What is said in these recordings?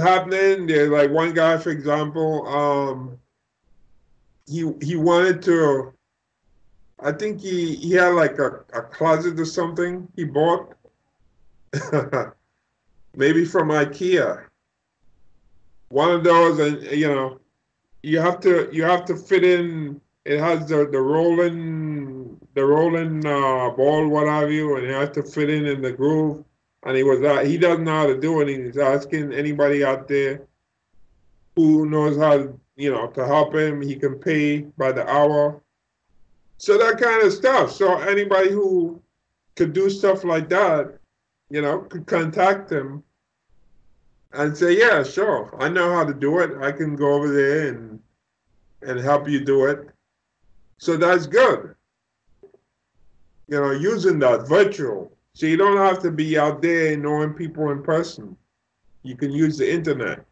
happening. There's like one guy, for example, he wanted to. I think he had like a closet or something he bought, maybe from IKEA. One of those, and you have to fit in. It has the rolling ball, what have you, and you have to fit in the groove. And he doesn't know how to do it. And he's asking anybody out there who knows how to help him. He can pay by the hour. So that kind of stuff. So anybody who could do stuff like that, could contact him and say, yeah, sure, I know how to do it. I can go over there and help you do it. So that's good. Using that virtual. So you don't have to be out there knowing people in person. You can use the internet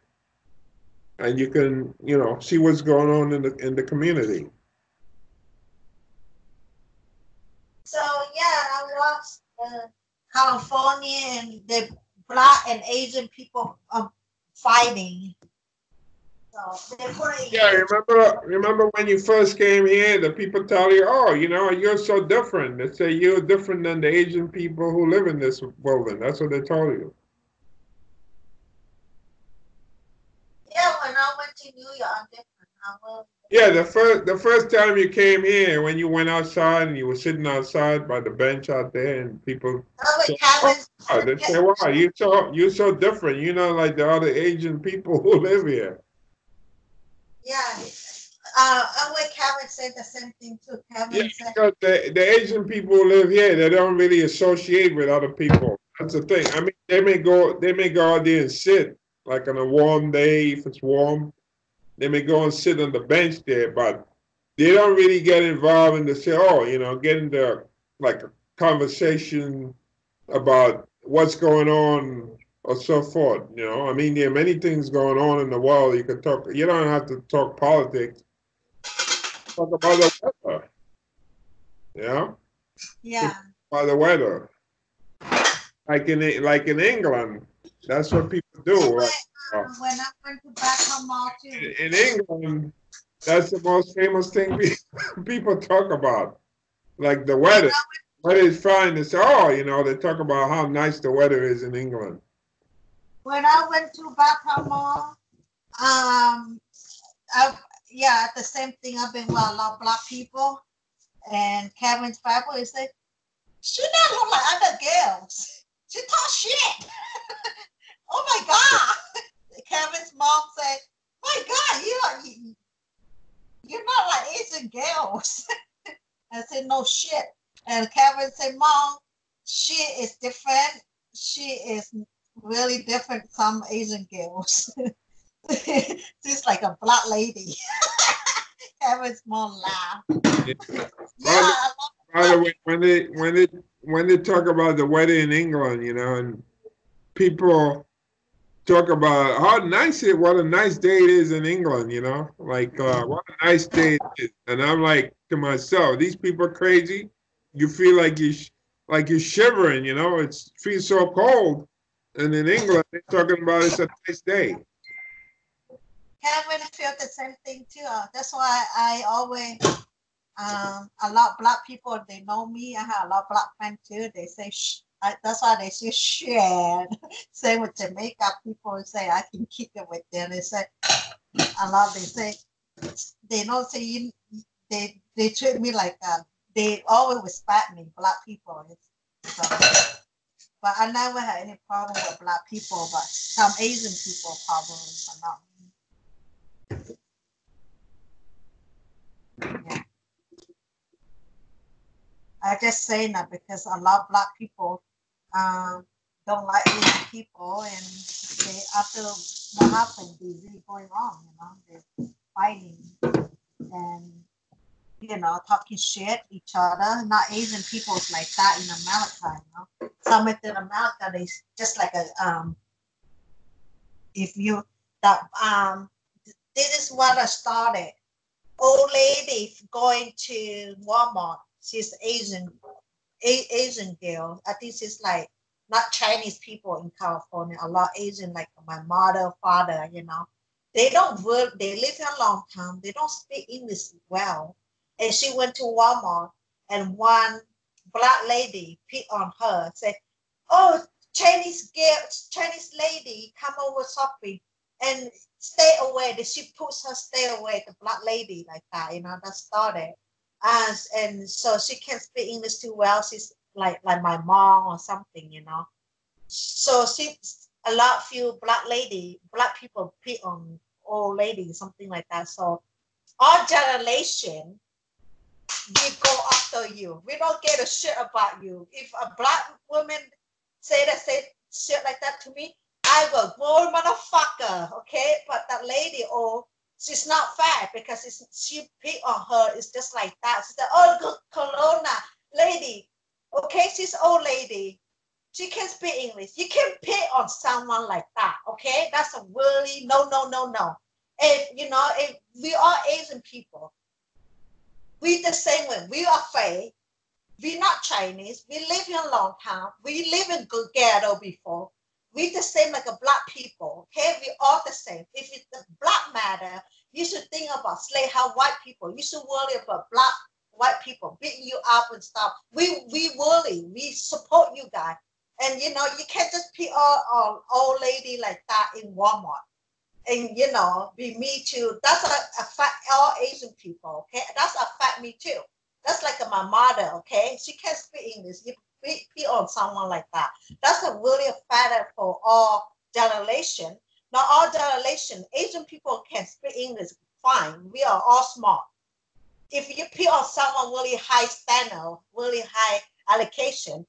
and you can, see what's going on in the community. So yeah, I watched California and the black and Asian people fighting. So they put it Yeah, here. remember when you first came here, the people tell you, oh, you're so different. They say you're different than the Asian people who live in this building. That's what they told you. Yeah, when I went to New York, I'm different. I was Yeah, the first time you came here, when you went outside and you were sitting outside by the bench out there, and people with said, "Oh, Kevin. wow," they say, "Wow, you're so different. You're not like the other Asian people who live here." Yeah, and when Kevin said the same thing too. Yeah, Kevin said, because the Asian people who live here, they don't really associate with other people. That's the thing. I mean, they may go out there and sit like on a warm day if it's warm. They may go and sit on the bench there, but they don't really get involved in the say, oh, get into like a conversation about what's going on or so forth. I mean, there are many things going on in the world. You can talk. You don't have to talk politics. Talk about the weather. Yeah, yeah. about the weather. Like in England, that's what people And do. Right? when I went to Baton Mall too. In England, that's the most famous thing people talk about. Like the When weather. I Weather is fine. They say, oh, they talk about how nice the weather is in England. when I went to Baton Mall, um, I, yeah, the same thing. I've been with a lot of black people, and Kevin's family is like, she not look like other girls. She talk shit. Oh my god! Kevin's mom said, "My God, you're not like Asian girls." I said, "No shit." And Kevin said, "Mom, she is different. She is really different from Asian girls. She's like a black lady." Kevin's mom laughed. Yeah. Yeah, By the, I by love the way, when they talk about the weather in England, and people talk about how nice what a nice day it is in England, like what a nice day it is. And I'm like to myself, these people are crazy. You feel like like you're shivering, it feels so cold. And in England, they're talking about it's a nice day. Kevin felt the same thing too. That's why I always a lot of black people they know me. I have a lot of black friends too. They say that's why they say shit. Same with Jamaica people say I can kick it with them. They say a lot. They say they don't say they treat me like they always respect me. Black people. So, but I never had any problem with black people. But some Asian people probably, but not me. Yeah. I just saying that because a lot of black people um, don't like Asian people, and they after what happened, they really going wrong. They're fighting and talking shit each other. Not Asian people is like that in America. Some in America they just like a if you that this is what I started. Old lady going to Walmart. She's Asian Asian girl. I think she's like not Chinese people in California, a lot Asian, like my mother, father, you know, they don't work, they live here a long time, they don't speak English well. And she went to Walmart and one black lady picked on her, said, oh, Chinese girl, Chinese lady come over shopping and stay away. That she puts her stay away, the black lady like that, you know, that started. And so she can't speak English too well. She's like my mom or something, you know. So she a lot few black people pick on old lady, something like that. So our generation, we go after you. We don't get a shit about you. If a black woman say shit like that to me, I will go motherfucker. Okay, but that lady, oh, she's not fair because she pick on her. It's just like that. She said, oh, Corona lady. Okay, she's old lady. She can speak English. You can pick on someone like that. Okay, that's a really no, no, no, no. If you know, if we are Asian people, we the same way. We are afraid. We're not Chinese. We live here a long time. We live in good ghetto before. We the same like a black people. Okay, we all the same. If it's the black matter, you should think about slave how white people. You should worry about black white people beating you up and stuff. We worry. We support you guys. And you know, you can't just pick on old lady like that in Walmart. And you know, be me too. That's affect all Asian people. Okay, that's affect me too. That's like my mother. Okay, she can't speak English. You be on someone like that. That's a really a factor for all generation. Not all generation. Asian people can speak English fine. We are all smart. If you pick on someone really high standard, really high allocation,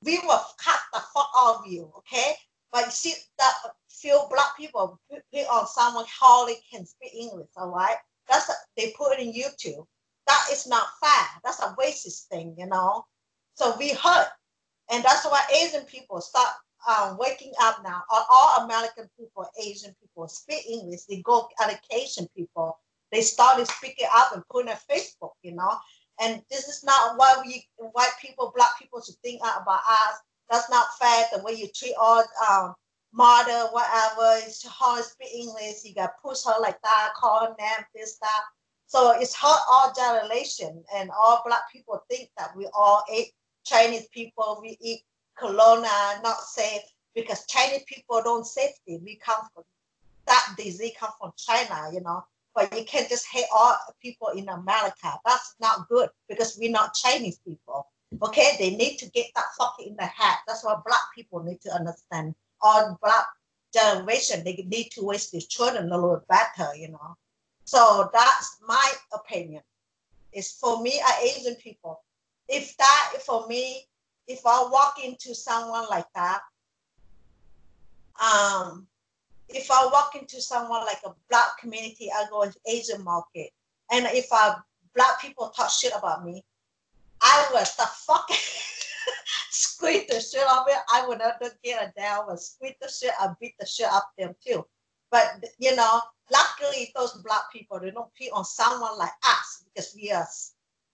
we will cut the fuck out of you, okay? But you see that few black people pick on someone hardly can speak English, all right? They put it in YouTube. That is not fair. That's a racist thing, you know? So we hurt. And that's why Asian people start waking up now. All American people, Asian people speak English. They go education people. They started speaking up and putting on Facebook, you know. And this is not what we white people, black people should think about us. That's not fair. The way you treat all mother, whatever, it's hard to speak English. You got push her like that, call her name, this, that. So it's hard all generation, and all black people think that we all eat Chinese people. We eat Corona, not safe because Chinese people don't safety. We come from that disease come from China, you know. But you can't just hate all people in America. That's not good because we're not Chinese people. Okay, they need to get that fucking in the head. That's what black people need to understand. All black generation, they need to raise their children a little better, you know. So that's my opinion. It's for me, Asian people. If that for me, if I walk into someone like that, if I walk into someone like a black community, I go into Asian market, and if black people talk shit about me, I will the fuck squeeze the shit out of it. I would not get a down, I would squeeze the shit, I beat the shit out of them too. But you know, luckily those black people, they don't pick on someone like us because we are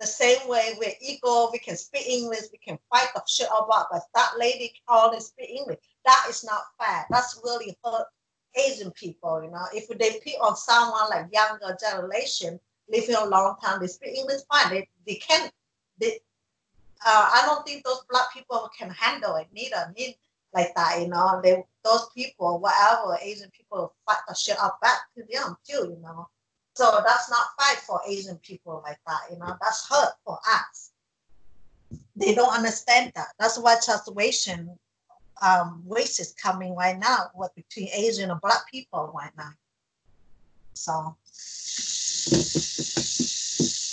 the same way. We're equal. We can speak English. We can fight the shit about. But that lady only speak English. That is not fair. That's really hurt Asian people. You know, if they pick on someone like younger generation living a long time, they speak English fine. They can. I don't think those black people can handle it. Neither like that. You know, those people, whatever Asian people fight the shit up back to them too. You know. So that's not fight for Asian people like that, you know. That's hurt for us. They don't understand that. That's why situation race is coming right now, what between Asian and black people right now. So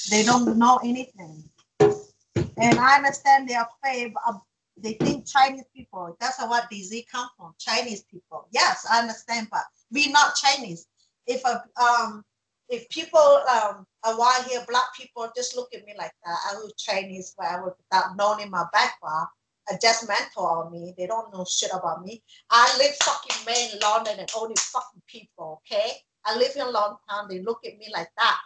they don't know anything. And I understand they are afraid of, they think Chinese people, that's what disease come from, Chinese people. Yes, I understand, but we're not Chinese. If people around here, black people just look at me like that, I was Chinese, but I was without knowing my background, a judgmental on me. They don't know shit about me. I live fucking Maine, London, and only fucking people, okay? I live in a long time. They look at me like that.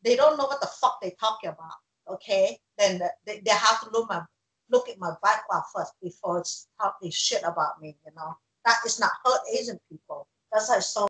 They don't know what the fuck they talking about, okay? Then they have to look look at my background first before it's talking shit about me. That is not hurt Asian people. That's how so